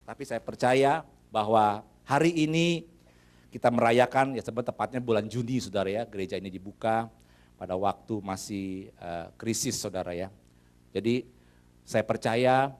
Tapi saya percaya bahwa hari ini kita merayakan, ya sebenarnya tepatnya bulan Juni saudara ya, gereja ini dibuka pada waktu masih krisis saudara ya. Jadi saya percaya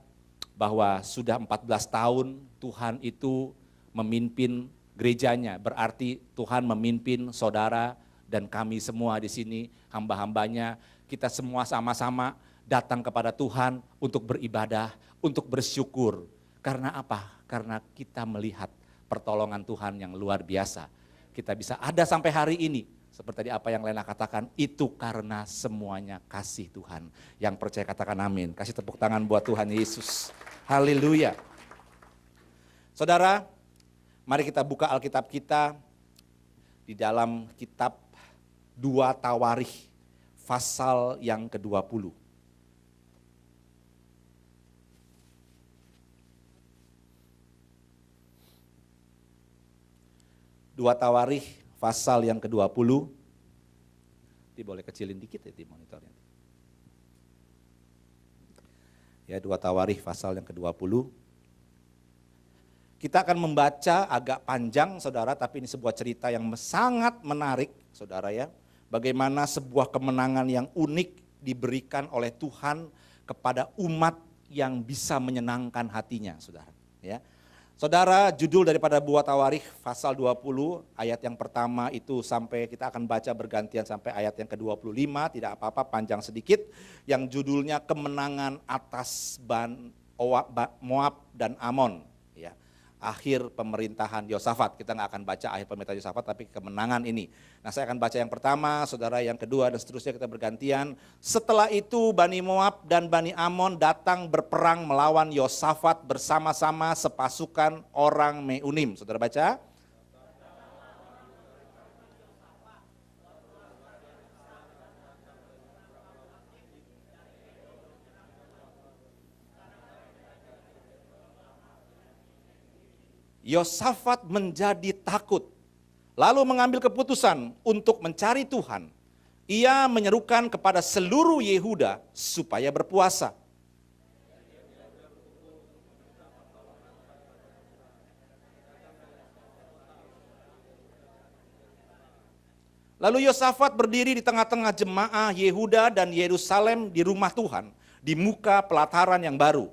bahwa sudah 14 tahun Tuhan itu memimpin gerejanya, berarti Tuhan memimpin saudara dan kami semua di sini, hamba-hambanya, kita semua sama-sama datang kepada Tuhan untuk beribadah, untuk bersyukur. Karena apa? Karena kita melihat pertolongan Tuhan yang luar biasa. Kita bisa ada sampai hari ini. Seperti apa yang Lena katakan, itu karena semuanya kasih Tuhan. Yang percaya katakan amin. Kasih tepuk tangan buat Tuhan Yesus. Haleluya. Saudara, mari kita buka Alkitab kita di dalam kitab 2 Tawarikh, pasal yang ke-20. 2 Tawarikh pasal yang ke-20. Boleh kecilin dikit ya di monitornya. Ya, 2 Tawarikh pasal yang ke-20. Kita akan membaca agak panjang saudara, tapi ini sebuah cerita yang sangat menarik saudara ya. Bagaimana sebuah kemenangan yang unik diberikan oleh Tuhan kepada umat yang bisa menyenangkan hatinya saudara ya. Saudara, judul daripada 2 Tawarikh pasal 20 ayat yang pertama itu sampai kita akan baca bergantian sampai ayat yang ke-25, tidak apa-apa panjang sedikit, yang judulnya kemenangan atas Moab dan Amon. Ya. Akhir pemerintahan Yosafat, kita nggak akan baca akhir pemerintahan Yosafat tapi kemenangan ini. Nah saya akan baca yang pertama, saudara yang kedua dan seterusnya kita bergantian. Setelah itu Bani Moab dan Bani Amon datang berperang melawan Yosafat bersama-sama sepasukan orang Meunim. Saudara baca. Yosafat menjadi takut, lalu mengambil keputusan untuk mencari Tuhan. Ia menyerukan kepada seluruh Yehuda supaya berpuasa. Lalu Yosafat berdiri di tengah-tengah jemaah Yehuda dan Yerusalem di rumah Tuhan, di muka pelataran yang baru.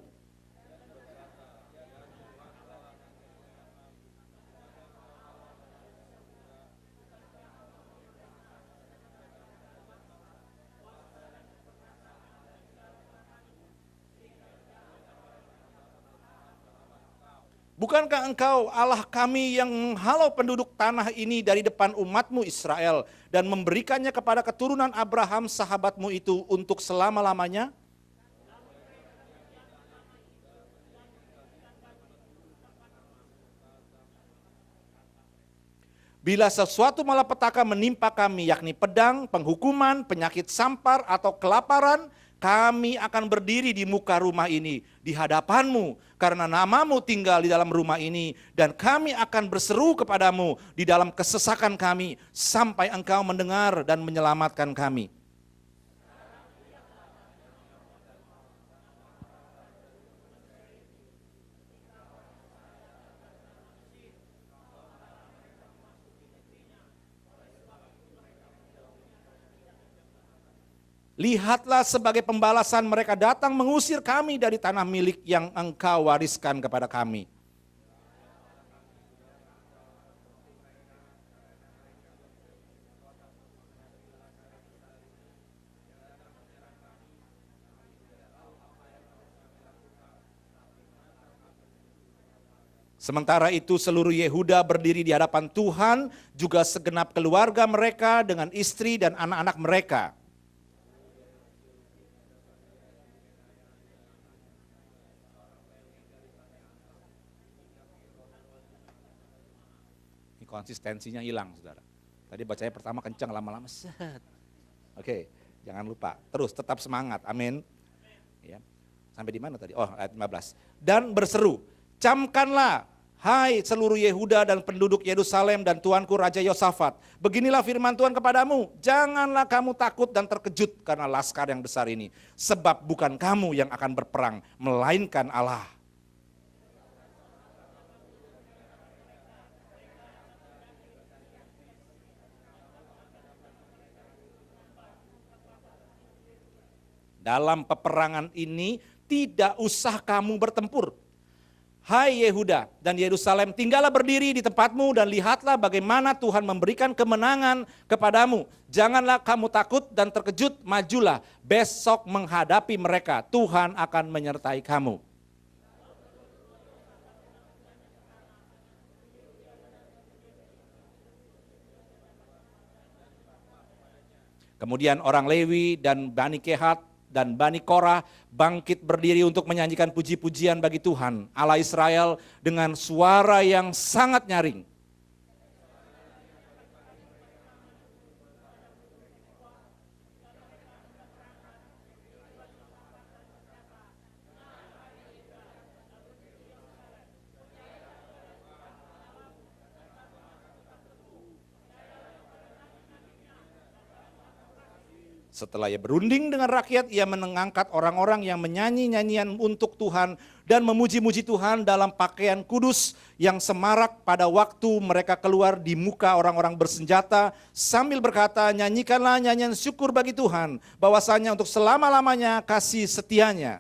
Bukankah engkau Allah kami yang menghalau penduduk tanah ini dari depan umatmu Israel dan memberikannya kepada keturunan Abraham sahabatmu itu untuk selama-lamanya? Bila sesuatu malapetaka menimpa kami, yakni pedang, penghukuman, penyakit sampar atau kelaparan, kami akan berdiri di muka rumah ini di hadapanmu karena namamu tinggal di dalam rumah ini, dan kami akan berseru kepadamu di dalam kesesakan kami sampai engkau mendengar dan menyelamatkan kami. Lihatlah sebagai pembalasan mereka datang mengusir kami dari tanah milik yang engkau wariskan kepada kami. Sementara itu seluruh Yehuda berdiri di hadapan Tuhan, juga segenap keluarga mereka dengan istri dan anak-anak mereka. Konsistensinya hilang saudara. Tadi bacanya pertama kencang, lama-lama set. Oke, jangan lupa. Terus tetap semangat, amin. Ya. Sampai di mana tadi? Oh, ayat 15. Dan berseru, camkanlah hai seluruh Yehuda dan penduduk Yerusalem dan tuanku Raja Yosafat. Beginilah firman Tuhan kepadamu, janganlah kamu takut dan terkejut karena laskar yang besar ini. Sebab bukan kamu yang akan berperang, melainkan Allah. Dalam peperangan ini tidak usah kamu bertempur. Hai Yehuda dan Yerusalem, tinggallah berdiri di tempatmu dan lihatlah bagaimana Tuhan memberikan kemenangan kepadamu. Janganlah kamu takut dan terkejut, majulah besok menghadapi mereka. Tuhan akan menyertai kamu. Kemudian orang Lewi dan Bani Kehat dan Bani Korah bangkit berdiri untuk menyanyikan puji-pujian bagi Tuhan Allah Israel dengan suara yang sangat nyaring. Setelah ia berunding dengan rakyat, ia mengangkat orang-orang yang menyanyi nyanyian untuk Tuhan dan memuji-muji Tuhan dalam pakaian kudus yang semarak pada waktu mereka keluar di muka orang-orang bersenjata sambil berkata, nyanyikanlah nyanyian syukur bagi Tuhan, bahwasanya untuk selama-lamanya kasih setianya.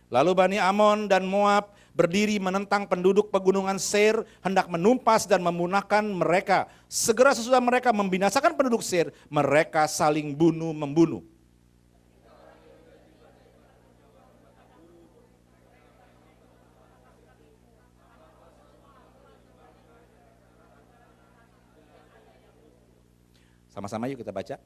Lalu Bani Amon dan Moab berdiri menentang penduduk pegunungan Seir, hendak menumpas dan memunahkan mereka. Segera sesudah mereka membinasakan penduduk Seir, mereka saling bunuh-membunuh. Sama-sama yuk kita baca.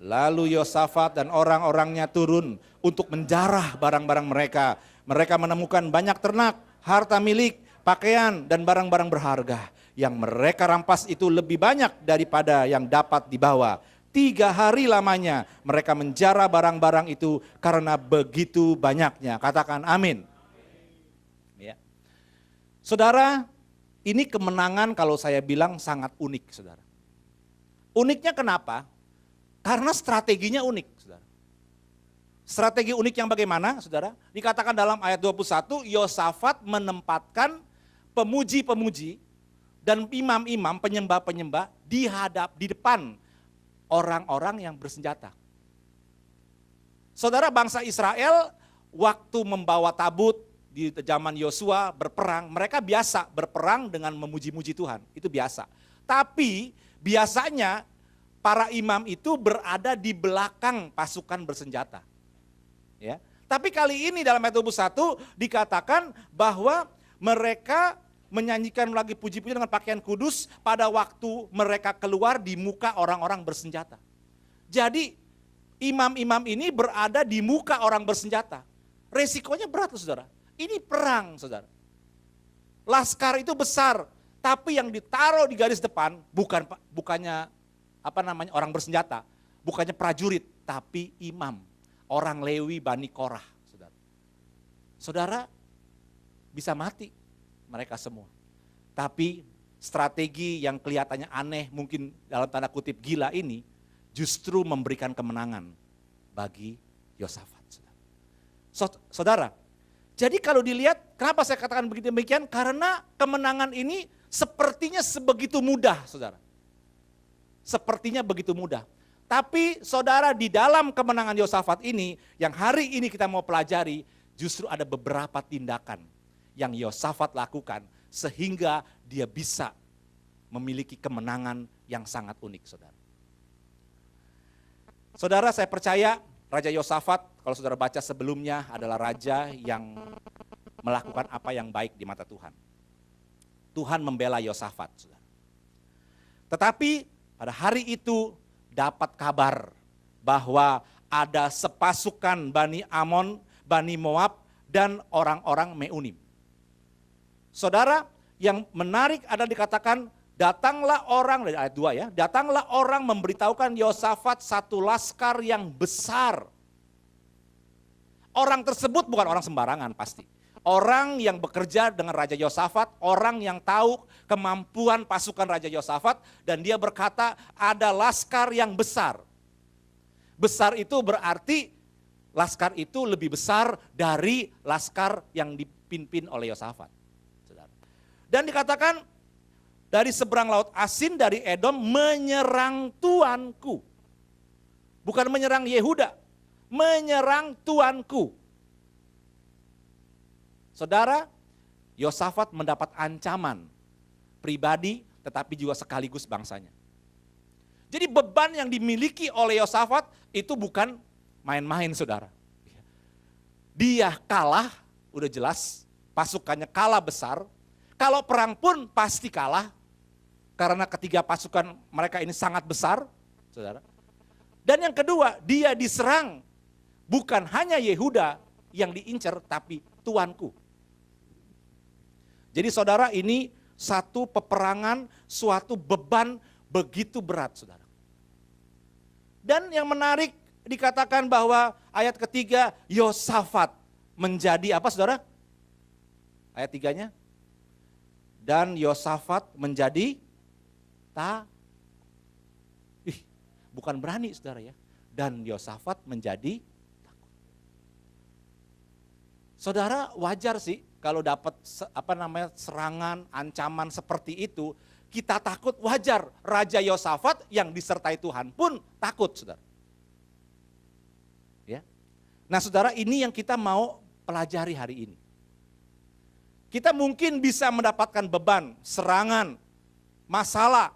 Lalu Yosafat dan orang-orangnya turun untuk menjarah barang-barang mereka. Mereka menemukan banyak ternak, harta milik, pakaian, dan barang-barang berharga. Yang mereka rampas itu lebih banyak daripada yang dapat dibawa. 3 hari lamanya mereka menjarah barang-barang itu karena begitu banyaknya. Katakan amin. Ya. Saudara, ini kemenangan kalau saya bilang sangat unik, saudara. Uniknya kenapa? Karena strateginya unik, saudara. Strategi unik yang bagaimana, saudara? Dikatakan dalam ayat 21, Yosafat menempatkan pemuji-pemuji dan imam-imam, penyembah-penyembah di depan orang-orang yang bersenjata. Saudara, bangsa Israel waktu membawa tabut di zaman Yosua berperang, mereka biasa berperang dengan memuji-muji Tuhan, itu biasa. Tapi biasanya para imam itu berada di belakang pasukan bersenjata. Ya. Tapi kali ini dalam ayat 21 dikatakan bahwa mereka menyanyikan lagi puji-pujian dengan pakaian kudus pada waktu mereka keluar di muka orang-orang bersenjata. Jadi imam-imam ini berada di muka orang bersenjata. Resikonya berat, saudara. Ini perang, saudara. Laskar itu besar, tapi yang ditaruh di garis depan bukannya orang bersenjata, bukannya prajurit, tapi imam, orang Lewi Bani Korah, saudara. Saudara bisa mati mereka semua. Tapi strategi yang kelihatannya aneh, mungkin dalam tanda kutip gila ini, justru memberikan kemenangan bagi Yosafat. Saudara, jadi kalau dilihat, kenapa saya katakan begitu demikian? Karena kemenangan ini sepertinya sebegitu mudah, saudara. Sepertinya begitu mudah. Tapi saudara, di dalam kemenangan Yosafat ini, yang hari ini kita mau pelajari, justru ada beberapa tindakan yang Yosafat lakukan sehingga dia bisa memiliki kemenangan yang sangat unik, saudara. Saudara, saya percaya Raja Yosafat, kalau saudara baca sebelumnya, adalah raja yang melakukan apa yang baik di mata Tuhan. Tuhan membela Yosafat, saudara. Tetapi pada hari itu dapat kabar bahwa ada sepasukan Bani Amon, Bani Moab, dan orang-orang Meunim. Saudara, yang menarik ada dikatakan, datanglah orang, dari ayat 2 ya, datanglah orang memberitahukan Yosafat satu laskar yang besar. Orang tersebut bukan orang sembarangan pasti. Orang yang bekerja dengan Raja Yosafat, orang yang tahu kemampuan pasukan Raja Yosafat, dan dia berkata ada laskar yang besar. Besar itu berarti laskar itu lebih besar dari laskar yang dipimpin oleh Yosafat. Saudara. Dan dikatakan dari seberang laut Asin, dari Edom menyerang tuanku. Bukan menyerang Yehuda, menyerang tuanku. Saudara, Yosafat mendapat ancaman pribadi tetapi juga sekaligus bangsanya. Jadi beban yang dimiliki oleh Yosafat itu bukan main-main, saudara. Dia kalah, udah jelas, pasukannya kalah besar. Kalau perang pun pasti kalah, karena ketiga pasukan mereka ini sangat besar, saudara. Dan yang kedua, dia diserang, bukan hanya Yehuda yang diincar, tapi tuanku. Jadi saudara, ini satu peperangan, suatu beban begitu berat, saudara. Dan yang menarik dikatakan bahwa ayat ketiga, Yosafat menjadi apa, saudara? Ayat 3-nya. Dan Yosafat menjadi bukan berani, saudara ya. Dan Yosafat menjadi takut. Saudara, wajar sih kalau dapat serangan, ancaman seperti itu, kita takut, wajar. Raja Yosafat yang disertai Tuhan pun takut, saudara. Ya. Nah, saudara, ini yang kita mau pelajari hari ini. Kita mungkin bisa mendapatkan beban, serangan, masalah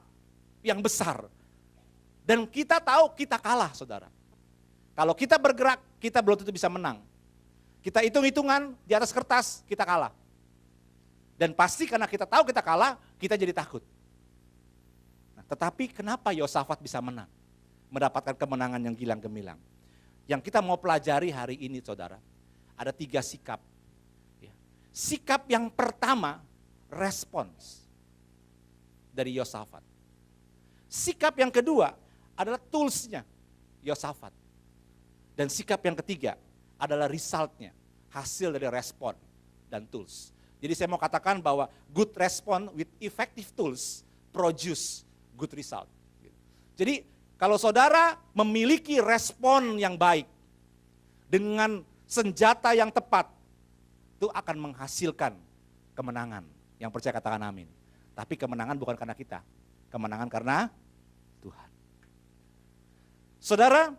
yang besar. Dan kita tahu kita kalah, saudara. Kalau kita bergerak, kita belum tentu bisa menang. Kita hitung-hitungan di atas kertas, kita kalah. Dan pasti karena kita tahu kita kalah, kita jadi takut. Nah, tetapi kenapa Yosafat bisa menang? Mendapatkan kemenangan yang gilang gemilang. Yang kita mau pelajari hari ini, saudara, ada 3 sikap. Sikap yang pertama, respons dari Yosafat. Sikap yang kedua adalah toolsnya Yosafat. Dan sikap yang ketiga adalah resultnya, hasil dari respon dan tools. Jadi saya mau katakan bahwa good response with effective tools produce good result. Jadi kalau saudara memiliki respon yang baik dengan senjata yang tepat, itu akan menghasilkan kemenangan. Yang percaya katakan amin. Tapi kemenangan bukan karena kita, kemenangan karena Tuhan. Saudara,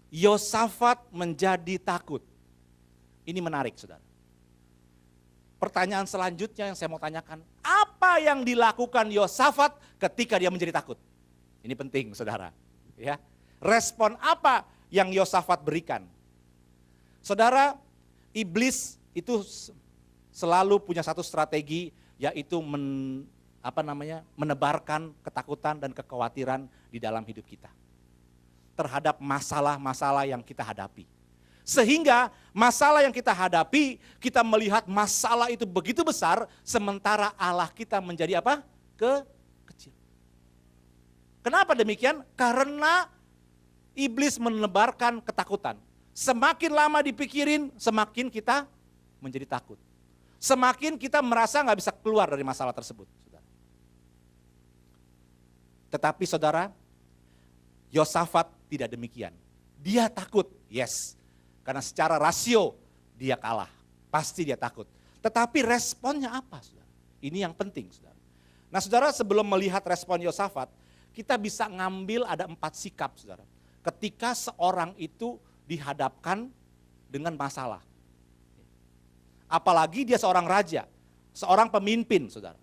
Yosafat menjadi takut. Ini menarik, saudara. Pertanyaan selanjutnya yang saya mau tanyakan, apa yang dilakukan Yosafat ketika dia menjadi takut? Ini penting, saudara. Ya, respon apa yang Yosafat berikan? Saudara, iblis itu selalu punya satu strategi, yaitu menebarkan ketakutan dan kekhawatiran di dalam hidup kita terhadap masalah-masalah yang kita hadapi. Sehingga masalah yang kita hadapi, kita melihat masalah itu begitu besar, sementara Allah kita menjadi apa? Kecil. Kenapa demikian? Karena iblis menebarkan ketakutan. Semakin lama dipikirin, semakin kita menjadi takut. Semakin kita merasa nggak bisa keluar dari masalah tersebut. Saudara. Tetapi saudara, Yosafat tidak demikian. Dia takut, yes. Karena secara rasio dia kalah. Pasti dia takut. Tetapi responnya apa, saudara? Ini yang penting, saudara. Nah, saudara, sebelum melihat respon Yosafat, kita bisa ngambil ada 4 sikap, saudara. Ketika seorang itu dihadapkan dengan masalah. Apalagi dia seorang raja, seorang pemimpin, saudara.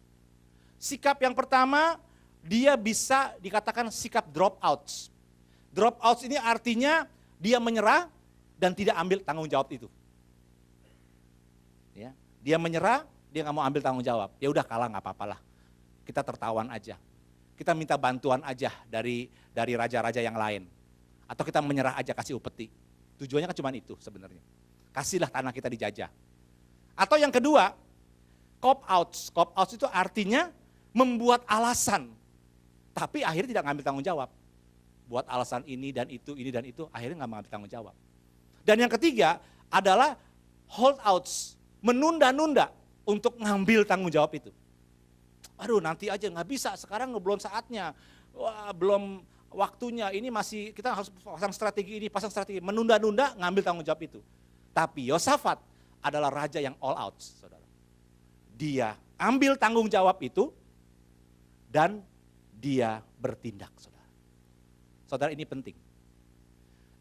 Sikap yang pertama, dia bisa dikatakan sikap drop outs. Drop outs ini artinya dia menyerah dan tidak ambil tanggung jawab itu. Ya, dia menyerah, dia nggak mau ambil tanggung jawab. Ya udah kalah nggak apa-apalah. Kita tertawan aja. Kita minta bantuan aja dari raja-raja yang lain. Atau kita menyerah aja kasih upeti. Tujuannya kan cuma itu sebenarnya. Kasihlah tanah kita dijajah. Atau yang kedua, cop outs. Cop outs itu artinya membuat alasan, tapi akhirnya tidak ngambil tanggung jawab. Buat alasan ini dan itu, akhirnya nggak mengambil tanggung jawab. Dan yang ketiga adalah hold outs, menunda-nunda untuk ngambil tanggung jawab itu. Aduh nanti aja nggak bisa, sekarang belum saatnya. Wah, belum waktunya, ini masih kita harus pasang strategi ini, pasang strategi, menunda-nunda ngambil tanggung jawab itu. Tapi Yosafat adalah raja yang all out, saudara. Dia ambil tanggung jawab itu dan dia bertindak, saudara. Saudara, ini penting.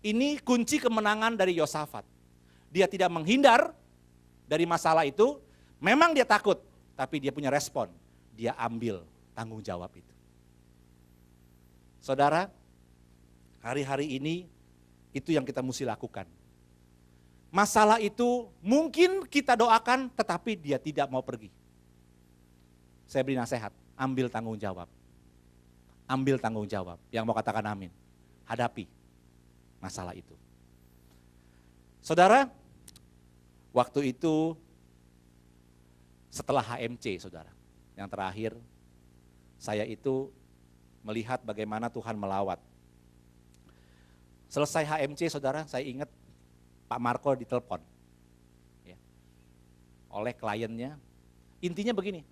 Ini kunci kemenangan dari Yosafat. Dia tidak menghindar dari masalah itu, memang dia takut, tapi dia punya respon. Dia ambil tanggung jawab itu. Saudara, hari-hari ini itu yang kita mesti lakukan. Masalah itu mungkin kita doakan, tetapi dia tidak mau pergi. Saya beri nasihat, ambil tanggung jawab. Ambil tanggung jawab. Yang mau katakan amin. Hadapi masalah itu. Saudara, waktu itu setelah HMC, saudara, yang terakhir, saya itu melihat bagaimana Tuhan melawat. Selesai HMC, saudara, saya ingat Pak Marco ditelepon ya, oleh kliennya. Intinya begini,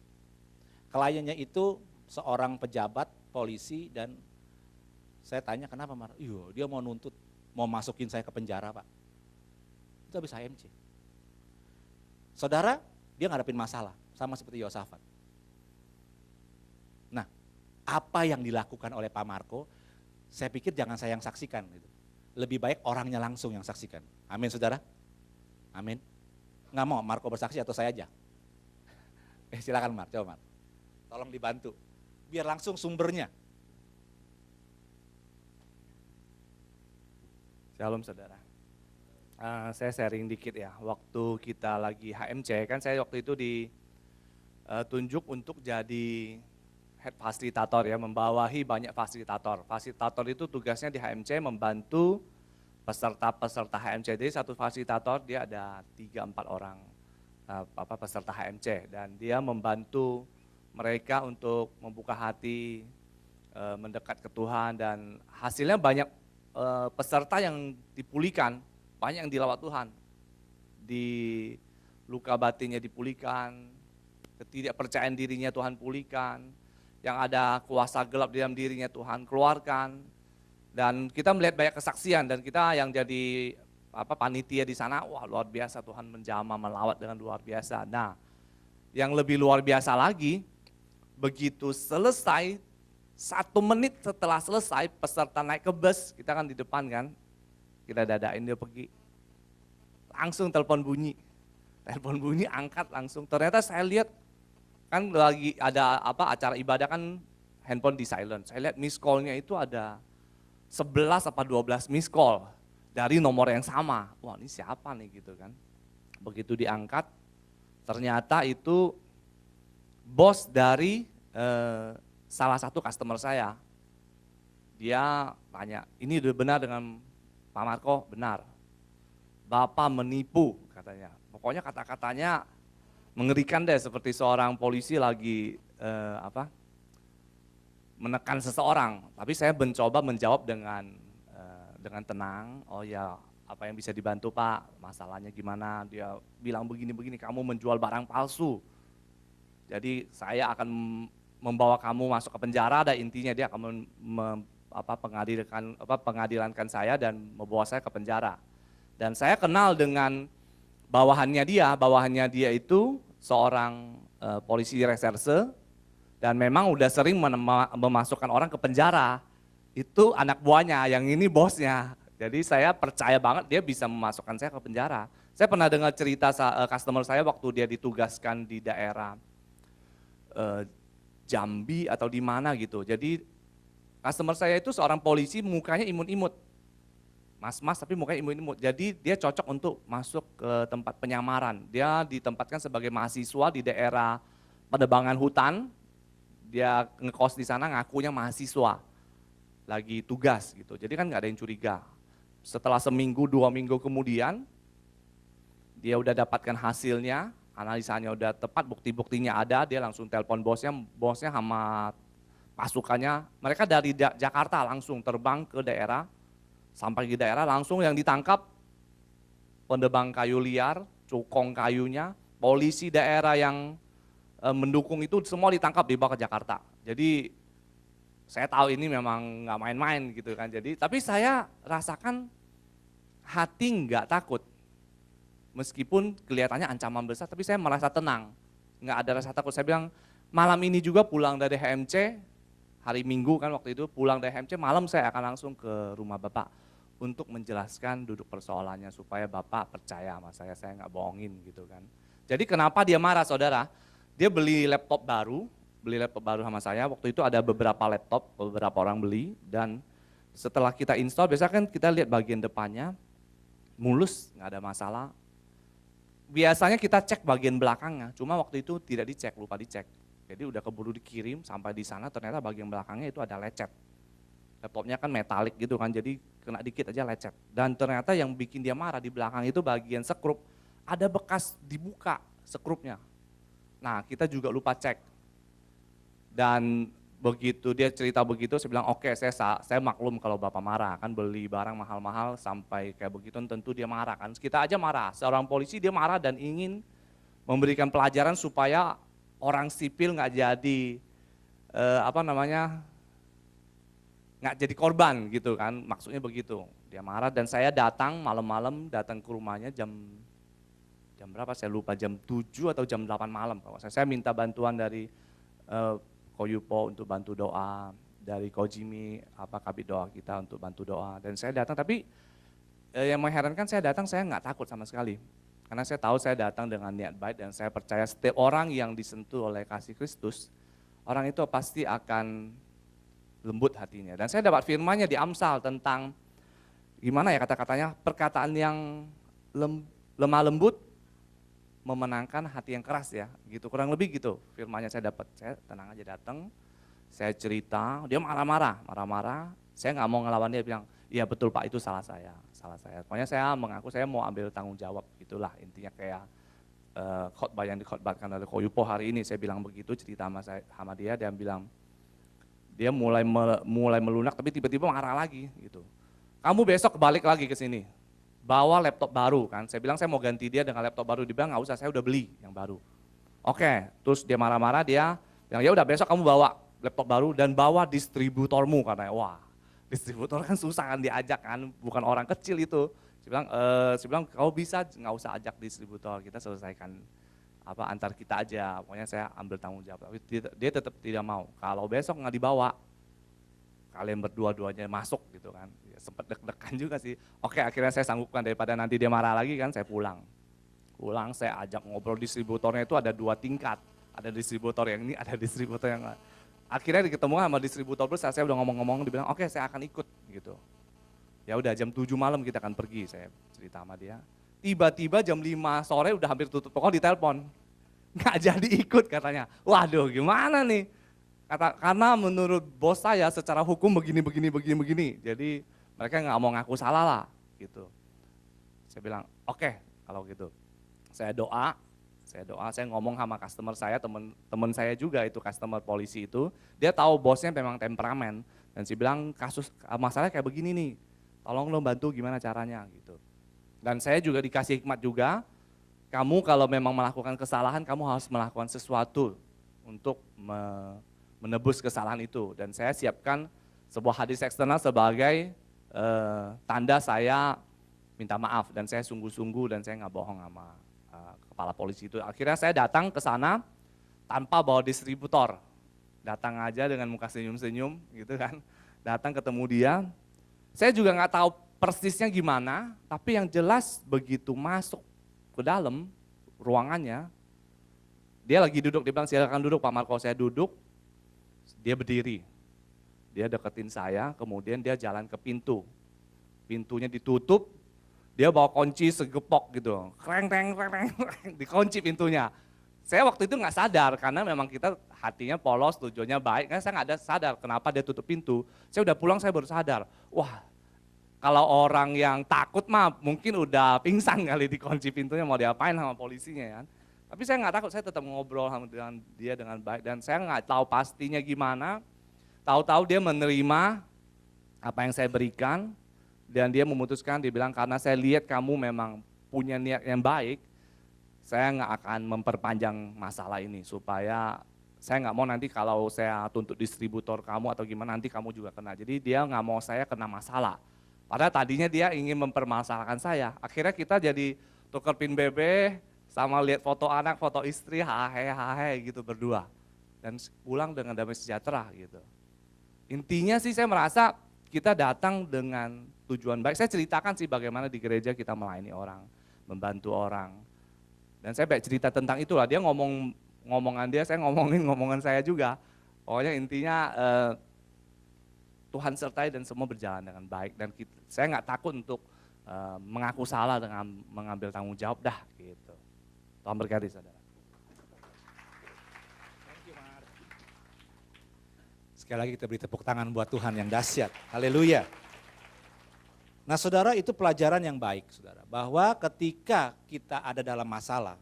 kliennya itu seorang pejabat polisi dan saya tanya kenapa Marco? Iya, dia mau nuntut, mau masukin saya ke penjara, Pak. Itu habis HMC. Saudara, dia ngadepin masalah sama seperti Yosafat. Nah, apa yang dilakukan oleh Pak Marco, saya pikir jangan saya yang saksikan. Gitu. Lebih baik orangnya langsung yang saksikan. Amin, saudara? Amin. Nggak mau Marco bersaksi atau saya aja? Silakan Mar, coba Mar. Tolong dibantu. Biar langsung sumbernya. Shalom saudara. Saya sharing dikit ya. Waktu kita lagi HMC, kan saya waktu itu ditunjuk untuk jadi head fasilitator ya, membawahi banyak fasilitator. Fasilitator itu tugasnya di HMC membantu peserta-peserta HMC. Jadi satu fasilitator dia ada 3-4 orang peserta HMC dan dia membantu mereka untuk membuka hati, mendekat ke Tuhan dan hasilnya banyak peserta yang dipulihkan, banyak yang dilawat Tuhan. Di luka batinnya dipulihkan, ketidakpercayaan dirinya Tuhan pulihkan. Yang ada kuasa gelap di dalam dirinya Tuhan keluarkan. Dan kita melihat banyak kesaksian dan kita yang jadi panitia di sana, wah luar biasa Tuhan menjamah, melawat dengan luar biasa. Nah, yang lebih luar biasa lagi, begitu selesai, 1 menit setelah selesai peserta naik ke bus, kita kan di depan kan, kita dadain dia pergi. Langsung telepon bunyi, angkat langsung. Ternyata saya lihat, kan lagi ada acara ibadah kan handphone di silent. Saya lihat miss call-nya itu ada 11 apa 12 miss call dari nomor yang sama. Wah ini siapa nih gitu kan. Begitu diangkat ternyata itu bos dari salah satu customer saya. Dia tanya, ini udah benar dengan Pak Marco? Benar. Bapak menipu katanya. Pokoknya kata-katanya mengerikan deh, seperti seorang polisi lagi menekan seseorang. Tapi saya mencoba menjawab dengan tenang. Oh ya, apa yang bisa dibantu Pak? Masalahnya gimana? Dia bilang begini-begini, kamu menjual barang palsu. Jadi saya akan membawa kamu masuk ke penjara. Dan intinya dia akan pengadilankan saya dan membawa saya ke penjara. Dan saya kenal dengan bawahannya dia itu seorang polisi reserse dan memang udah sering memasukkan orang ke penjara. Itu anak buahnya, yang ini bosnya. Jadi saya percaya banget dia bisa memasukkan saya ke penjara. Saya pernah dengar cerita customer saya waktu dia ditugaskan di daerah Jambi atau di mana gitu. Jadi customer saya itu seorang polisi, mukanya imut-imut. Mas-mas tapi mukanya imut-imut. Jadi dia cocok untuk masuk ke tempat penyamaran. Dia ditempatkan sebagai mahasiswa di daerah penebangan hutan. Dia ngekos di sana ngakunya mahasiswa. Lagi tugas gitu. Jadi kan nggak ada yang curiga. Setelah seminggu, 2 minggu kemudian, dia udah dapatkan hasilnya, analisanya udah tepat, bukti-buktinya ada, dia langsung telepon bosnya sama pasukannya. Mereka dari Jakarta langsung terbang ke daerah. Sampai di daerah langsung yang ditangkap penebang kayu liar, cukong kayunya, polisi daerah yang mendukung itu semua ditangkap dibawa ke Jakarta. Jadi saya tahu ini memang nggak main-main gitu kan. Jadi, tapi saya rasakan hati nggak takut. Meskipun kelihatannya ancaman besar, tapi saya merasa tenang. Nggak ada rasa takut. Saya bilang, malam ini juga pulang dari HMC, hari Minggu kan waktu itu, pulang dari HMC, malam saya akan langsung ke rumah Bapak untuk menjelaskan duduk persoalannya supaya Bapak percaya sama saya nggak bohongin gitu kan. Jadi kenapa dia marah saudara? Dia beli laptop baru sama saya, waktu itu ada beberapa laptop, beberapa orang beli, dan setelah kita install, biasanya kan kita lihat bagian depannya, mulus, nggak ada masalah. Biasanya kita cek bagian belakangnya, cuma waktu itu tidak dicek, lupa dicek. Jadi udah keburu dikirim, sampai di sana ternyata bagian belakangnya itu ada lecet. Laptopnya kan metalik gitu kan, jadi kena dikit aja lecet. Dan ternyata yang bikin dia marah di belakang itu bagian sekrup, ada bekas dibuka sekrupnya. Nah kita juga lupa cek. Dan begitu dia cerita begitu, saya bilang oke, saya maklum kalau Bapak marah, kan beli barang mahal-mahal sampai kayak begitu tentu dia marah kan. Kita aja marah, seorang polisi dia marah dan ingin memberikan pelajaran supaya orang sipil nggak jadi nggak jadi korban gitu kan, maksudnya begitu. Dia marah dan saya datang malam-malam, datang ke rumahnya jam berapa saya lupa, jam 7 atau jam 8 malam. Saya minta bantuan dari Koyupo untuk bantu doa, dari Kojimi kabit doa kita untuk bantu doa, dan saya datang. Tapi yang mengherankan, saya datang saya nggak takut sama sekali, karena saya tahu saya datang dengan niat baik dan saya percaya setiap orang yang disentuh oleh kasih Kristus, orang itu pasti akan lembut hatinya. Dan saya dapat firman-Nya di Amsal tentang gimana ya kata-katanya, perkataan yang lemah lembut memenangkan hati yang keras ya, gitu kurang lebih gitu firman-Nya saya dapat. Saya tenang aja datang, saya cerita, dia marah-marah, saya nggak mau ngelawan dia, bilang, iya betul Pak itu salah saya. Pokoknya saya mengaku saya mau ambil tanggung jawab, gitulah intinya kayak khotbah yang dikhotbahkan oleh Koyupo hari ini, saya bilang begitu, cerita sama dia, dia bilang, dia mulai melunak tapi tiba-tiba marah lagi gitu. Kamu besok balik lagi ke sini, bawa laptop baru kan. Saya bilang saya mau ganti dia dengan laptop baru, dia bilang nggak usah, saya udah beli yang baru. Oke, terus dia marah-marah, dia bilang ya udah besok kamu bawa laptop baru dan bawa distributormu, karena wah distributor kan susah kan diajak kan, bukan orang kecil itu. Saya bilang kau bisa nggak usah ajak distributor, kita selesaikan antar kita aja, pokoknya saya ambil tanggung jawab. Tapi dia tetap tidak mau, kalau besok nggak dibawa, kalian berdua-duanya masuk gitu kan. Ya, sempat deg-degan juga sih. Oke, akhirnya saya sanggupkan daripada nanti dia marah lagi kan, saya pulang saya ajak ngobrol. Distributornya itu ada 2 tingkat, ada distributor yang ini, ada distributor yang lain. Akhirnya ketemu sama distributor besar, saya udah ngomong-ngomong, dibilang oke saya akan ikut gitu. Ya udah jam 7 malam kita akan pergi, saya cerita sama dia. Tiba-tiba jam 5 sore udah hampir tutup toko, ditelepon. Nggak jadi ikut katanya. Waduh gimana nih? Karena menurut bos saya secara hukum begini. Jadi mereka nggak mau ngaku salah lah gitu. Saya bilang oke, kalau gitu. Saya doa, saya ngomong sama customer saya, teman saya juga itu customer polisi itu, dia tahu bosnya memang temperamen, dan saya bilang masalahnya kayak begini nih, tolong lo bantu gimana caranya gitu. Dan saya juga dikasih hikmat juga, kamu kalau memang melakukan kesalahan, kamu harus melakukan sesuatu untuk menebus kesalahan itu. Dan saya siapkan sebuah hadis eksternal sebagai tanda saya minta maaf, dan saya sungguh-sungguh dan saya nggak bohong sama kepala polisi itu. Akhirnya saya datang ke sana tanpa bawa distributor, datang aja dengan muka senyum-senyum gitu kan, datang ketemu dia. Saya juga nggak tahu persisnya gimana, tapi yang jelas begitu masuk ke dalam ruangannya, dia lagi duduk, dia bilang silakan duduk Pak Marco. Saya duduk, dia berdiri, dia deketin saya, kemudian dia jalan ke pintu, pintunya ditutup, dia bawa kunci segepok gitu, kreng, dikunci pintunya. Saya waktu itu nggak sadar, karena memang kita hatinya polos, tujuannya baik, kan saya nggak ada sadar kenapa dia tutup pintu. Saya udah pulang, saya baru sadar, wah kalau orang yang takut mah mungkin udah pingsan kali dikunci pintunya, mau diapain sama polisinya kan. Tapi saya nggak takut, saya tetap ngobrol dengan dia dengan baik, dan saya nggak tahu pastinya gimana, tahu-tahu dia menerima apa yang saya berikan, dan dia memutuskan, dia bilang karena saya lihat kamu memang punya niat yang baik, saya nggak akan memperpanjang masalah ini supaya saya nggak mau nanti kalau saya tuntut distributor kamu atau gimana nanti kamu juga kena. Jadi dia nggak mau saya kena masalah. Padahal tadinya dia ingin mempermasalahkan saya. Akhirnya kita jadi tuker pin BB sama lihat foto anak, foto istri, hahe gitu berdua. Dan pulang dengan damai sejahtera gitu. Intinya sih saya merasa kita datang dengan tujuan baik. Saya ceritakan sih bagaimana di gereja kita melayani orang, membantu orang. Dan saya baik cerita tentang itulah, dia ngomongan dia, saya ngomongan saya juga. Pokoknya intinya Tuhan sertai dan semua berjalan dengan baik. Dan saya nggak takut untuk mengaku salah dengan mengambil tanggung jawab dah gitu. Tuhan berkati saudara. Sekali lagi kita beri tepuk tangan buat Tuhan yang dahsyat. Haleluya. Nah saudara, itu pelajaran yang baik saudara. Bahwa ketika kita ada dalam masalah,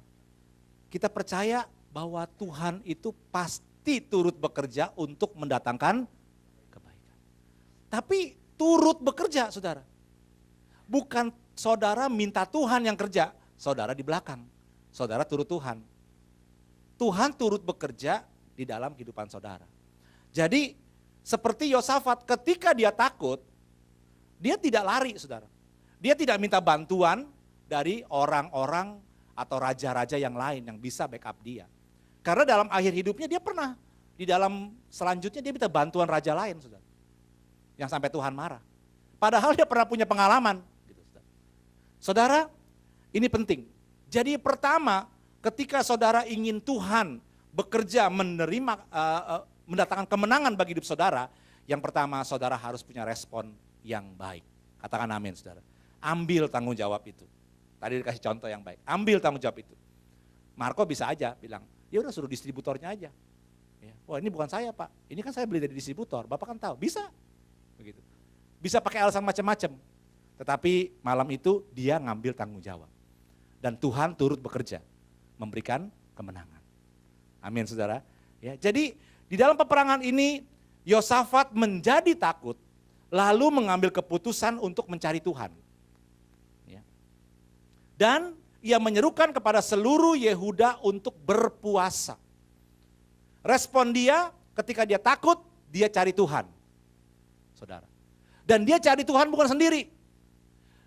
kita percaya bahwa Tuhan itu pasti turut bekerja untuk mendatangkan kebaikan. Tapi turut bekerja saudara. Bukan saudara minta Tuhan yang kerja, saudara di belakang. Saudara turut Tuhan. Tuhan turut bekerja di dalam kehidupan saudara. Jadi seperti Yosafat ketika dia takut, dia tidak lari saudara. Dia tidak minta bantuan dari orang-orang atau raja-raja yang lain yang bisa backup dia. Karena dalam akhir hidupnya dia pernah, di dalam selanjutnya dia minta bantuan raja lain saudara. Yang sampai Tuhan marah. Padahal dia pernah punya pengalaman. Gitu, saudara. Saudara, ini penting. Jadi pertama ketika saudara ingin Tuhan bekerja mendatangkan kemenangan bagi hidup saudara, yang pertama saudara harus punya respon yang baik. Katakan amin saudara. Ambil tanggung jawab itu. Tadi dikasih contoh yang baik. Ambil tanggung jawab itu. Marco bisa aja bilang, ya udah suruh distributornya aja. Ya, wah ini bukan saya Pak, ini kan saya beli dari distributor, Bapak kan tahu. Bisa. Begitu. Bisa pakai alasan macam-macam. Tetapi malam itu dia ngambil tanggung jawab. Dan Tuhan turut bekerja, memberikan kemenangan. Amin saudara. Ya, jadi di dalam peperangan ini Yosafat menjadi takut, lalu mengambil keputusan untuk mencari Tuhan. Ya. Dan ia menyerukan kepada seluruh Yehuda untuk berpuasa. Respon dia ketika dia takut, dia cari Tuhan. Saudara. Dan dia cari Tuhan bukan sendiri.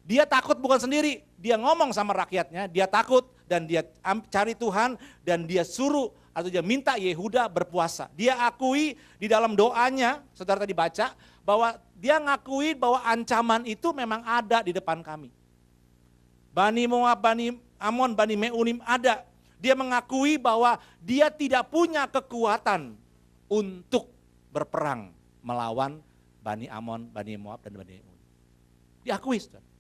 Dia takut bukan sendiri, dia ngomong sama rakyatnya, dia takut dan dia cari Tuhan dan dia suruh atau dia minta Yehuda berpuasa. Dia akui di dalam doanya, saudara tadi baca, bahwa dia ngakui bahwa ancaman itu memang ada di depan kami. Bani Moab, Bani Amon, Bani Meunim ada. Dia mengakui bahwa dia tidak punya kekuatan untuk berperang melawan Bani Amon, Bani Moab, dan Bani Meunim. Diakui saudara.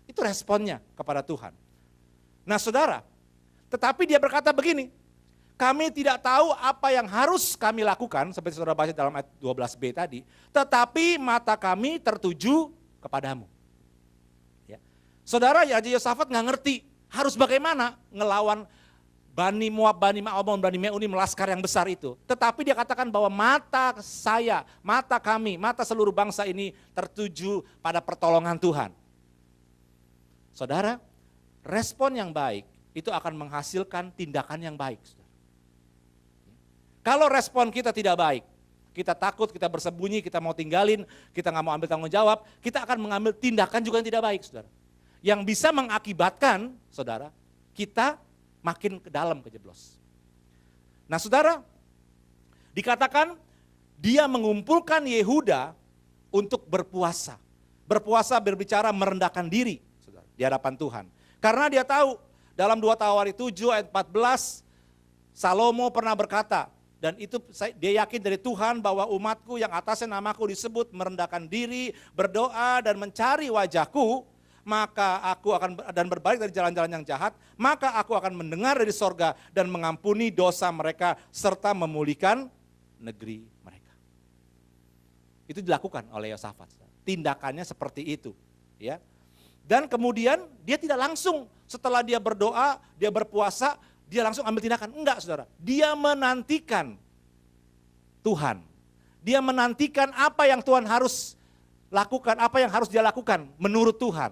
Itu responnya kepada Tuhan. Nah saudara, tetapi dia berkata begini, kami tidak tahu apa yang harus kami lakukan, seperti saudara baca dalam ayat 12b tadi, tetapi mata kami tertuju kepadamu. Ya. Saudara, ya Yosafat nggak ngerti harus bagaimana ngelawan Bani Moab, Bani Amon, Bani Meunim, laskar yang besar itu. Tetapi dia katakan bahwa mata saya, mata kami, mata seluruh bangsa ini tertuju pada pertolongan Tuhan. Saudara, respon yang baik itu akan menghasilkan tindakan yang baik. Saudara. Kalau respon kita tidak baik, kita takut, kita bersembunyi, kita mau tinggalin, kita nggak mau ambil tanggung jawab, kita akan mengambil tindakan juga yang tidak baik, saudara. Yang bisa mengakibatkan, saudara, kita makin ke dalam kejeblos. Nah saudara, dikatakan dia mengumpulkan Yehuda untuk berpuasa. Berpuasa berbicara merendahkan diri di hadapan Tuhan. Karena dia tahu dalam 2 Tawari 7 ayat 14 Salomo pernah berkata, dan itu dia yakin dari Tuhan bahwa umatku yang atasnya namaku disebut merendahkan diri, berdoa dan mencari wajahku, maka aku akan dan berbalik dari jalan-jalan yang jahat, maka aku akan mendengar dari sorga dan mengampuni dosa mereka serta memulihkan negeri mereka. Itu dilakukan oleh Yosafat. Tindakannya seperti itu, ya. Dan kemudian dia tidak langsung setelah dia berdoa, dia berpuasa, dia langsung ambil tindakan. Enggak saudara, dia menantikan Tuhan. Dia menantikan apa yang Tuhan harus lakukan, apa yang harus dia lakukan menurut Tuhan.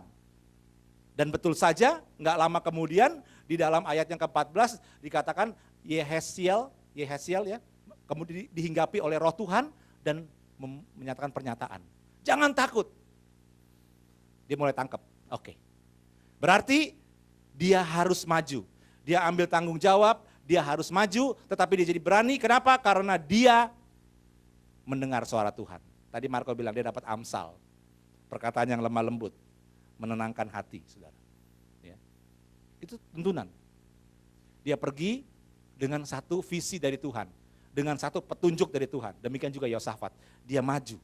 Dan betul saja, enggak lama kemudian di dalam ayat yang ke-14 dikatakan Yehesiel Yehesiel ya, kemudian dihinggapi oleh roh Tuhan dan menyatakan pernyataan. Jangan takut. Dia mulai tangkap. Oke. Berarti dia harus maju. Dia ambil tanggung jawab, dia harus maju, tetapi dia jadi berani. Kenapa? Karena dia mendengar suara Tuhan. Tadi Marco bilang dia dapat amsal. Perkataan yang lemah lembut, menenangkan hati, saudara. Ya. Itu tuntunan. Dia pergi dengan satu visi dari Tuhan, dengan satu petunjuk dari Tuhan. Demikian juga Yosafat, dia maju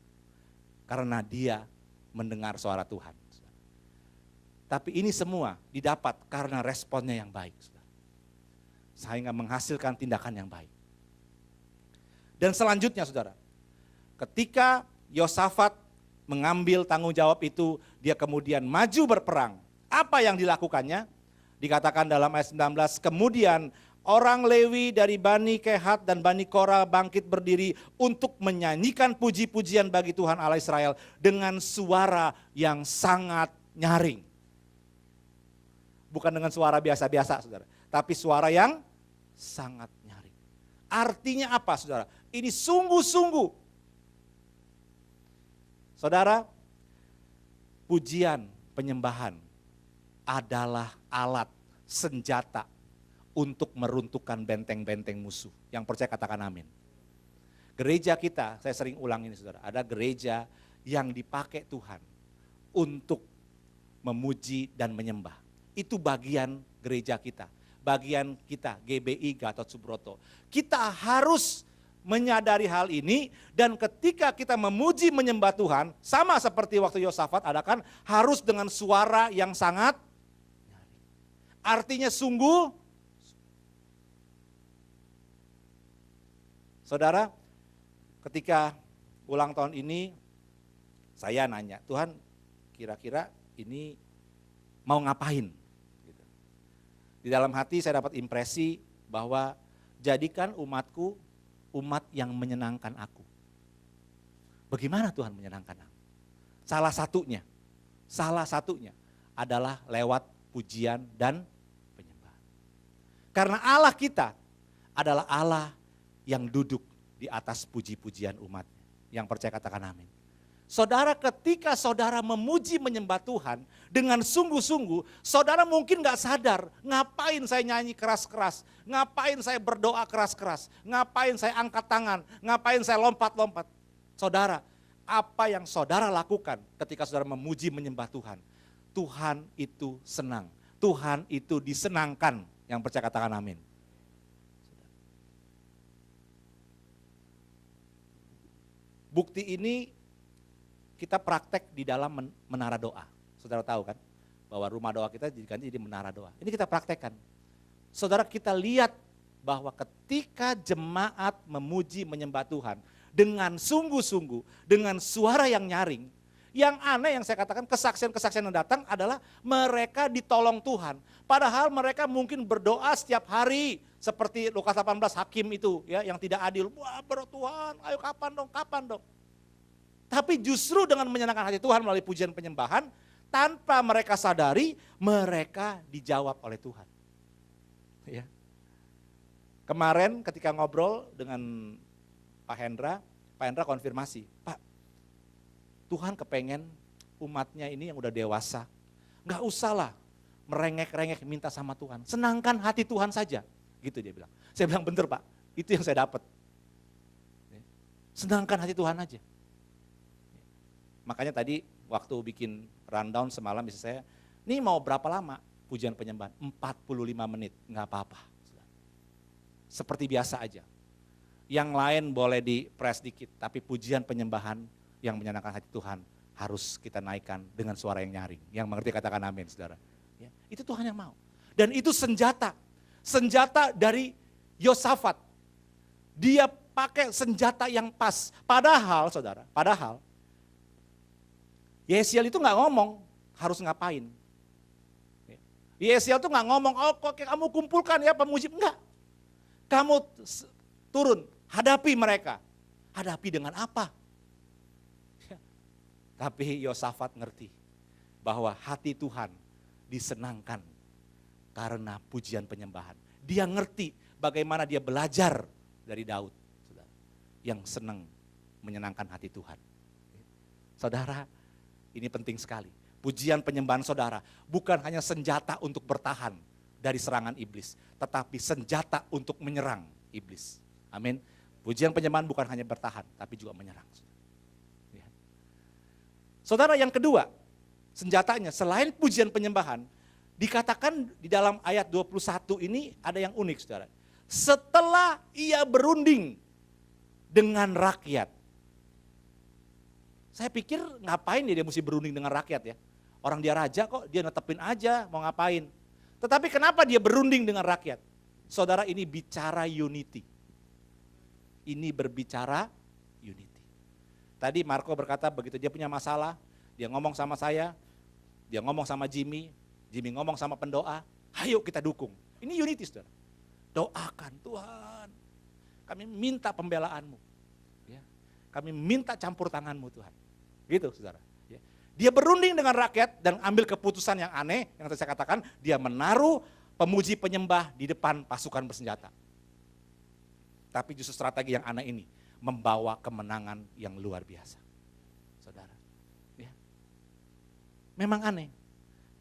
karena dia mendengar suara Tuhan. Tapi ini semua didapat karena responnya yang baik, sehingga menghasilkan tindakan yang baik. Dan selanjutnya saudara, ketika Yosafat mengambil tanggung jawab itu, dia kemudian maju berperang. Apa yang dilakukannya? Dikatakan dalam ayat 19, kemudian orang Lewi dari Bani Kehat dan Bani Korah bangkit berdiri untuk menyanyikan puji-pujian bagi Tuhan Allah Israel dengan suara yang sangat nyaring. Bukan dengan suara biasa-biasa saudara, tapi suara yang sangat nyaring. Artinya apa saudara? Ini sungguh-sungguh. Saudara, pujian, penyembahan adalah alat, senjata untuk meruntuhkan benteng-benteng musuh. Yang percaya katakan amin. Gereja kita, saya sering ulang ini saudara, ada gereja yang dipakai Tuhan untuk memuji dan menyembah. Itu bagian gereja kita, bagian kita GBI Gatot Subroto. Kita harus menyadari hal ini dan ketika kita memuji menyembah Tuhan, sama seperti waktu Yosafat ada kan, harus dengan suara yang sangat nyaring. Artinya sungguh. Saudara, ketika ulang tahun ini saya nanya, Tuhan kira-kira ini mau ngapain? Gitu. Di dalam hati saya dapat impresi bahwa jadikan umatku umat yang menyenangkan aku. Bagaimana Tuhan menyenangkan aku? Salah satunya adalah lewat pujian dan penyembahan. Karena Allah kita adalah Allah yang duduk di atas puji-pujian umatnya. Yang percaya katakan amin. Saudara, ketika saudara memuji menyembah Tuhan dengan sungguh-sungguh, saudara mungkin gak sadar, ngapain saya nyanyi keras-keras, ngapain saya berdoa keras-keras, ngapain saya angkat tangan, ngapain saya lompat-lompat. Saudara, apa yang saudara lakukan ketika saudara memuji menyembah Tuhan, Tuhan itu senang, Tuhan itu disenangkan. Yang percaya katakan amin. Bukti ini kita praktek di dalam menara doa. Saudara tahu kan bahwa rumah doa kita diganti jadi menara doa. Ini kita praktekkan. Saudara, kita lihat bahwa ketika jemaat memuji menyembah Tuhan dengan sungguh-sungguh, dengan suara yang nyaring, yang aneh yang saya katakan kesaksian-kesaksian yang datang adalah mereka ditolong Tuhan. Padahal mereka mungkin berdoa setiap hari seperti Lukas 18 hakim itu ya yang tidak adil. Wah, Tuhan, ayo kapan dong. Tapi justru dengan menyenangkan hati Tuhan melalui pujian penyembahan, tanpa mereka sadari, mereka dijawab oleh Tuhan. Ya. Kemarin ketika ngobrol dengan Pak Hendra konfirmasi, Pak, Tuhan kepengen umatnya ini yang udah dewasa, gak usahlah merengek-rengek minta sama Tuhan, senangkan hati Tuhan saja. Gitu dia bilang. Saya bilang bener Pak, itu yang saya dapat. Senangkan hati Tuhan aja. Makanya tadi waktu bikin rundown semalam bisa saya, ini mau berapa lama pujian penyembahan? 45 menit, nggak apa-apa. Seperti biasa aja. Yang lain boleh di press dikit, tapi pujian penyembahan yang menyenangkan hati Tuhan harus kita naikkan dengan suara yang nyaring. Yang mengerti katakan amin saudara. Ya, itu Tuhan yang mau. Dan itu senjata dari Yosafat. Dia pakai senjata yang pas. Padahal saudara, Yehesiel itu gak ngomong harus ngapain. Yehesiel itu gak ngomong, oh kok kamu kumpulkan ya pemuji. Enggak. Kamu turun, hadapi mereka. Hadapi dengan apa? Tapi Yosafat ngerti bahwa hati Tuhan disenangkan karena pujian penyembahan. Dia ngerti bagaimana dia belajar dari Daud, saudara, yang senang menyenangkan hati Tuhan. Saudara, ini penting sekali. Pujian penyembahan saudara bukan hanya senjata untuk bertahan dari serangan iblis, tetapi senjata untuk menyerang iblis. Amin. Pujian penyembahan bukan hanya bertahan, tapi juga menyerang. Saudara, yang kedua, senjatanya selain pujian penyembahan, dikatakan di dalam ayat 21 ini ada yang unik, saudara. Setelah ia berunding dengan rakyat. Saya pikir ngapain dia mesti berunding dengan rakyat ya. Orang dia raja kok, dia netepin aja mau ngapain. Tetapi kenapa dia berunding dengan rakyat? Saudara, ini bicara unity. Ini berbicara unity. Tadi Marco berkata begitu dia punya masalah, dia ngomong sama saya, dia ngomong sama Jimmy ngomong sama pendoa, ayo kita dukung. Ini unity, saudara. Doakan, Tuhan, kami minta pembelaanmu. Ya. Kami minta campur tanganmu, Tuhan. Gitu, saudara. Ya. Dia berunding dengan rakyat dan ambil keputusan yang aneh, yang tadi saya katakan, dia menaruh pemuji penyembah di depan pasukan bersenjata. Tapi justru strategi yang aneh ini membawa kemenangan yang luar biasa. Saudara. Ya. Memang aneh.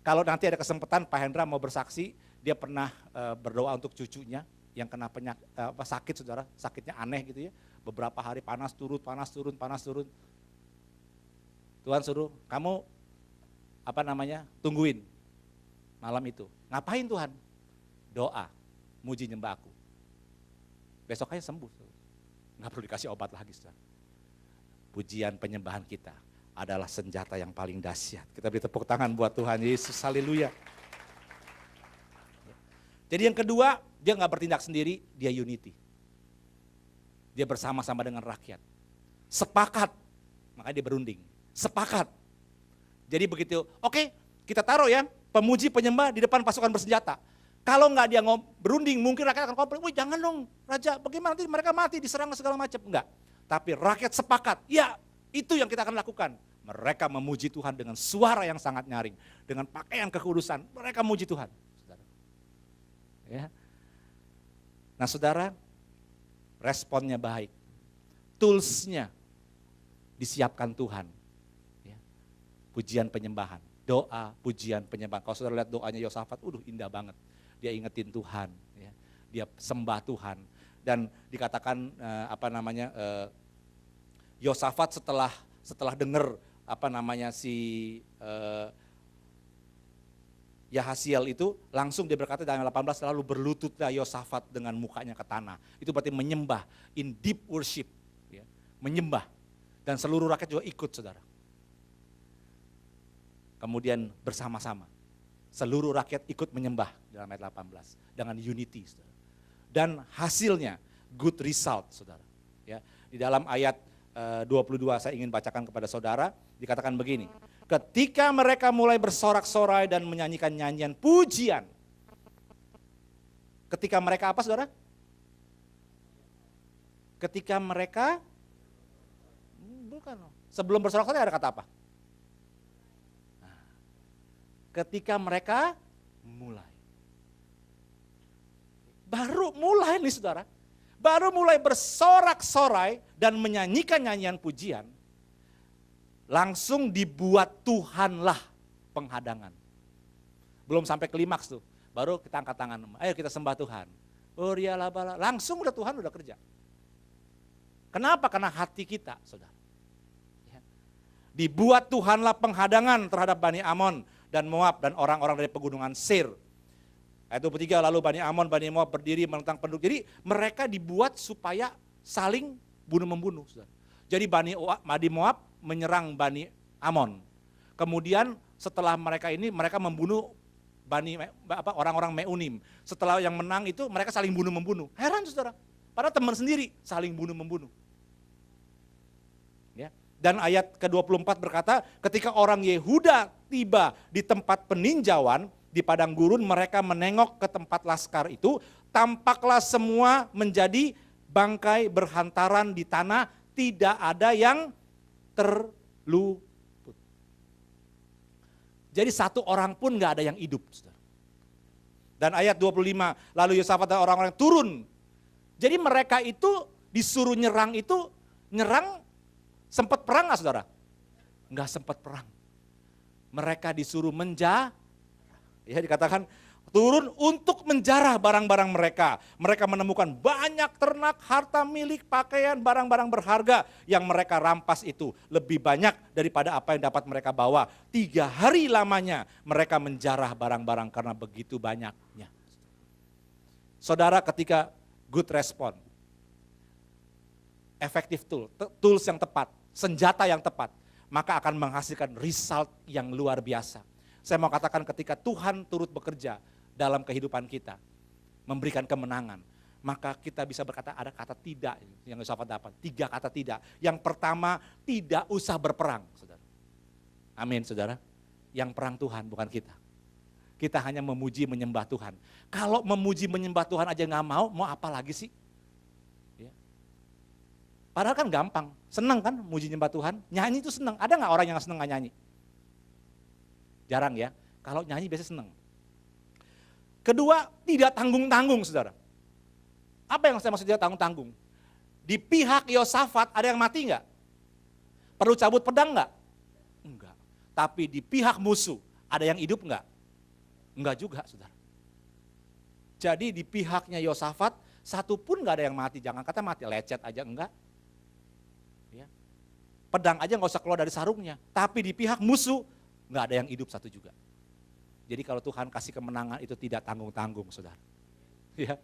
Kalau nanti ada kesempatan Pak Hendra mau bersaksi, dia pernah berdoa untuk cucunya yang kena sakit, saudara. Sakitnya aneh gitu ya. Beberapa hari panas turun. Tuhan suruh kamu tungguin malam itu. Ngapain Tuhan? Doa, muji nyembah aku. Besoknya sembuh. Nggak perlu dikasih obat lagi, saudara. Pujian penyembahan kita adalah senjata yang paling dahsyat. Kita beri tepuk tangan buat Tuhan Yesus, haleluya. Jadi yang kedua, dia nggak bertindak sendiri, dia unity. Dia bersama-sama dengan rakyat. Sepakat, makanya dia berunding. Sepakat. Jadi begitu, oke, kita taruh ya, pemuji penyembah di depan pasukan bersenjata. Kalau nggak dia berunding, mungkin rakyat akan komplain, wih jangan dong raja, bagaimana nanti mereka mati, diserang segala macam. Enggak, tapi rakyat sepakat, ya itu yang kita akan lakukan. Mereka memuji Tuhan dengan suara yang sangat nyaring, dengan pakaian kekudusan, mereka memuji Tuhan. Saudara. Ya. Nah saudara, responnya baik, toolsnya disiapkan Tuhan. Ya. Pujian penyembahan, doa, pujian penyembahan. Kalau saudara lihat doanya Yosafat, indah banget. Dia ingetin Tuhan, ya. Dia sembah Tuhan. Dan dikatakan Yosafat setelah dengar Yahasiel itu, langsung dia berkata dalam 18, lalu berlututlah Yosafat dengan mukanya ke tanah. Itu berarti menyembah, in deep worship, ya. Menyembah. Dan seluruh rakyat juga ikut, saudara. Kemudian bersama-sama. Seluruh rakyat ikut menyembah dalam ayat 18 dengan unity, saudara. Dan hasilnya good result, saudara. Ya, di dalam ayat 22 saya ingin bacakan kepada saudara, dikatakan begini. Ketika mereka mulai bersorak-sorai dan menyanyikan nyanyian pujian. Ketika mereka apa, saudara? Ketika mereka bukan. Sebelum bersorak-sorai ada kata apa? Ketika mereka mulai. Baru mulai nih saudara. Baru mulai bersorak-sorai dan menyanyikan nyanyian pujian. Langsung dibuat Tuhanlah penghadangan. Belum sampai klimaks tuh. Baru kita angkat tangan. Ayo kita sembah Tuhan. Langsung udah Tuhan udah kerja. Kenapa? Karena hati kita saudara. Dibuat Tuhanlah penghadangan terhadap Bani Amon dan Moab dan orang-orang dari pegunungan Seir. Ayat 23, lalu Bani Amon, Bani Moab berdiri menentang penduduk. Jadi mereka dibuat supaya saling bunuh-membunuh. Jadi Bani Moab menyerang Bani Amon. Kemudian setelah mereka membunuh orang-orang Meunim. Setelah yang menang itu mereka saling bunuh-membunuh. Heran saudara, padahal teman sendiri saling bunuh-membunuh. Ya. Dan ayat ke-24 berkata, ketika orang Yehuda tiba di tempat peninjauan, di padang gurun, mereka menengok ke tempat laskar itu, tampaklah semua menjadi bangkai berhantaran di tanah, tidak ada yang terluput. Jadi satu orang pun gak ada yang hidup. Dan ayat 25, lalu Yosafat dan orang-orang turun Jadi mereka itu disuruh nyerang itu, nyerang sempat perang nggak saudara? Nggak sempat perang. Mereka disuruh menjarah. Ya dikatakan turun untuk menjarah barang-barang mereka. Mereka menemukan banyak ternak, harta milik, pakaian, barang-barang berharga yang mereka rampas itu. Lebih banyak daripada apa yang dapat mereka bawa. 3 hari lamanya mereka menjarah barang-barang karena begitu banyaknya. Saudara, ketika good respond, effective tools yang tepat, senjata yang tepat, maka akan menghasilkan result yang luar biasa. Saya mau katakan ketika Tuhan turut bekerja dalam kehidupan kita, memberikan kemenangan, maka kita bisa berkata ada kata tidak yang Yosafat dapat. 3 kata tidak. Yang pertama, tidak usah berperang, saudara. Amin, saudara. Yang perang Tuhan, bukan kita. Kita hanya memuji menyembah Tuhan. Kalau memuji menyembah Tuhan aja nggak mau apa lagi sih? Ya. Padahal kan gampang, senang kan muji nyembah Tuhan. Nyanyi itu senang. Ada nggak orang yang senang nggak nyanyi? Jarang ya. Kalau nyanyi biasanya senang. Kedua, tidak tanggung-tanggung, saudara. Apa yang saya maksud tidak tanggung-tanggung? Di pihak Yosafat ada yang mati nggak? Perlu cabut pedang nggak? Enggak. Tapi di pihak musuh ada yang hidup nggak? Enggak juga, saudara. Jadi di pihaknya Yosafat, satu pun nggak ada yang mati. Jangan kata mati, lecet aja enggak. Ya. Pedang aja nggak usah keluar dari sarungnya. Tapi di pihak musuh nggak ada yang hidup satu juga. Jadi kalau Tuhan kasih kemenangan itu tidak tanggung-tanggung, saudara. Ya.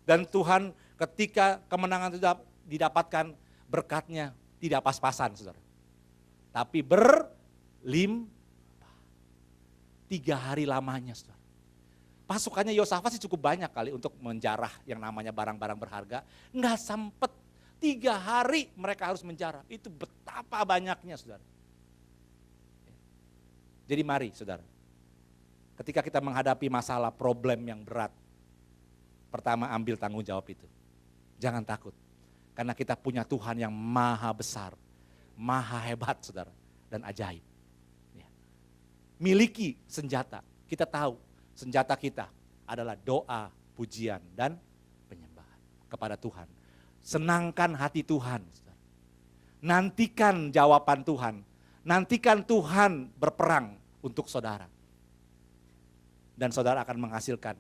Dan Tuhan ketika kemenangan itu didapatkan, berkatnya tidak pas-pasan, saudara. Tapi berlimpah. 3 hari lamanya, saudara. Pasukannya Yosafat sih cukup banyak kali untuk menjarah yang namanya barang-barang berharga. Nggak sempet 3 hari mereka harus menjarah. Itu betapa banyaknya, saudara. Jadi mari, saudara. Ketika kita menghadapi masalah, problem yang berat, pertama ambil tanggung jawab itu. Jangan takut. Karena kita punya Tuhan yang maha besar, maha hebat, saudara, dan ajaib. Ya. Miliki senjata. Kita tahu senjata kita adalah doa, pujian, dan penyembahan kepada Tuhan. Senangkan hati Tuhan. Saudara. Nantikan jawaban Tuhan. Nantikan Tuhan berperang untuk saudara. Dan saudara akan menghasilkan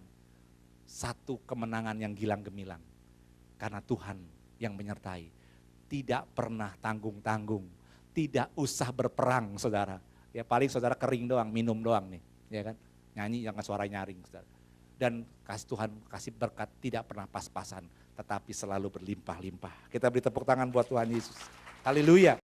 satu kemenangan yang gilang gemilang. Karena Tuhan yang menyertai. Tidak pernah tanggung-tanggung. Tidak usah berperang, saudara. Ya paling saudara kering doang, minum doang nih. Ya kan? Nyanyi jangan suara nyaring, saudara. Dan kasih Tuhan kasih berkat tidak pernah pas-pasan. Tetapi selalu berlimpah-limpah. Kita beri tepuk tangan buat Tuhan Yesus. Haleluya.